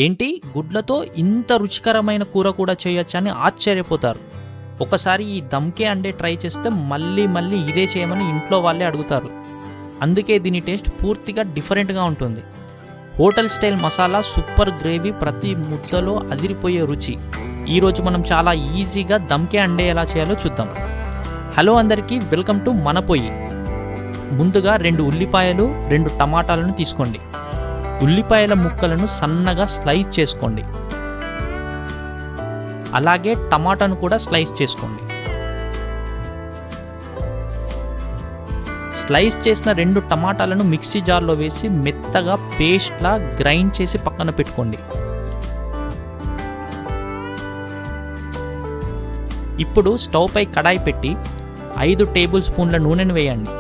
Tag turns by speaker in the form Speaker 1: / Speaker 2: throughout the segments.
Speaker 1: ఏంటి గుడ్లతో ఇంత రుచికరమైన కూర కూడా చేయొచ్చని ఆశ్చర్యపోతారు. ఒకసారి ఈ దమ్కే అండే ట్రై చేస్తే మళ్ళీ మళ్ళీ ఇదే చేయమని ఇంట్లో వాళ్ళే అడుగుతారు. అందుకే దీని టేస్ట్ పూర్తిగా డిఫరెంట్గా ఉంటుంది. Hotel style masala, super gravy, ప్రతి ముద్దలో అదిరిపోయే రుచి. ఈరోజు మనం చాలా ఈజీగా దమ్కే అండే ఎలా చేయాలో చూద్దాం. హలో అందరికీ, వెల్కమ్ టు మన పొయ్యి. ముందుగా 2 ఉల్లిపాయలు, 2 టమాటాలను తీసుకోండి. ఉల్లిపాయల ముక్కలను సన్నగా స్లైస్ చేసుకోండి. అలాగే టమాటాను కూడా స్లైస్ చేసుకోండి. స్లైస్ చేసిన 2 టమాటాలను మిక్సీ జార్లో వేసి మెత్తగా పేస్ట్లా గ్రైండ్ చేసి పక్కన పెట్టుకోండి. ఇప్పుడు స్టవ్ పై కడాయి పెట్టి 5 టేబుల్ స్పూన్ల నూనెను వేయండి.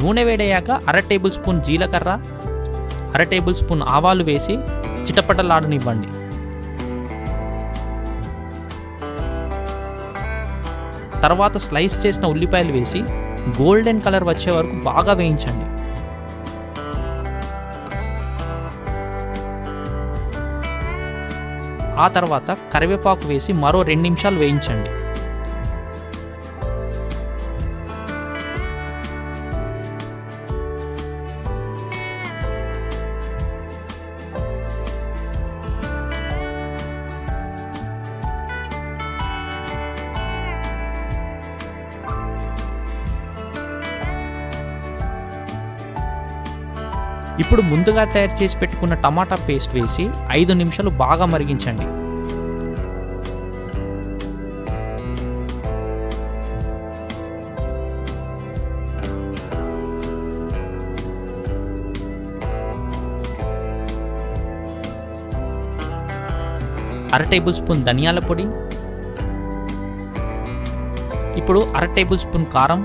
Speaker 1: నూనె వేడయ్యాక 1/2 టేబుల్ స్పూన్ జీలకర్ర, 1/2 టేబుల్ స్పూన్ ఆవాలు వేసి చిటపటలాడనివ్వండి. తర్వాత స్లైస్ చేసిన ఉల్లిపాయలు వేసి గోల్డెన్ కలర్ వచ్చే వరకు బాగా వేయించండి. ఆ తర్వాత కరివేపాకు వేసి మరో 2 నిమిషాలు వేయించండి. ఇప్పుడు ముందుగా తయారు చేసి పెట్టుకున్న టమాటా పేస్ట్ వేసి 5 నిమిషాలు బాగా మరిగించండి. అర టేబుల్ స్పూన్ ధనియాల పొడి, ఇప్పుడు 1/2 టేబుల్ స్పూన్ కారం,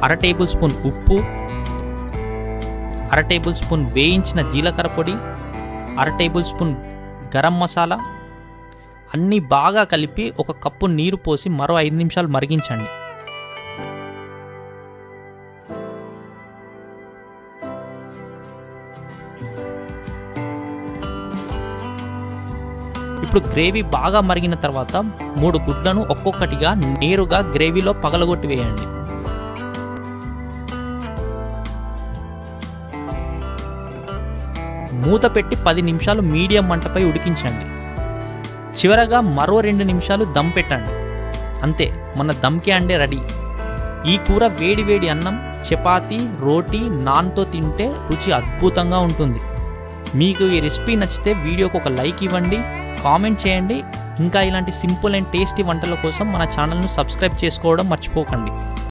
Speaker 1: 1/2 టేబుల్ స్పూన్ ఉప్పు, 1/2 టేబుల్ స్పూన్ వేయించిన జీలకర్ర పొడి, 1/2 టేబుల్ స్పూన్ గరం మసాలా అన్నీ బాగా కలిపి 1 కప్పు నీరు పోసి మరో 5 నిమిషాలు మరిగించండి. ఇప్పుడు గ్రేవీ బాగా మరిగిన తర్వాత 3 గుడ్లను ఒక్కొక్కటిగా నేరుగా గ్రేవీలో పగలగొట్టి వేయండి. మూత పెట్టి 10 నిమిషాలు మీడియం మంటపై ఉడికించండి. చివరగా మరో 2 నిమిషాలు దమ్ పెట్టండి. అంతే, మన దమ్కే అండే రెడీ. ఈ కూర వేడి వేడి అన్నం, చపాతీ, రోటీ, నాన్తో తింటే రుచి అద్భుతంగా ఉంటుంది. మీకు ఈ రెసిపీ నచ్చితే వీడియోకి ఒక లైక్ ఇవ్వండి, కామెంట్ చేయండి. ఇంకా ఇలాంటి సింపుల్ అండ్ టేస్టీ వంటల కోసం మన ఛానల్ను సబ్స్క్రైబ్ చేసుకోవడం మర్చిపోకండి.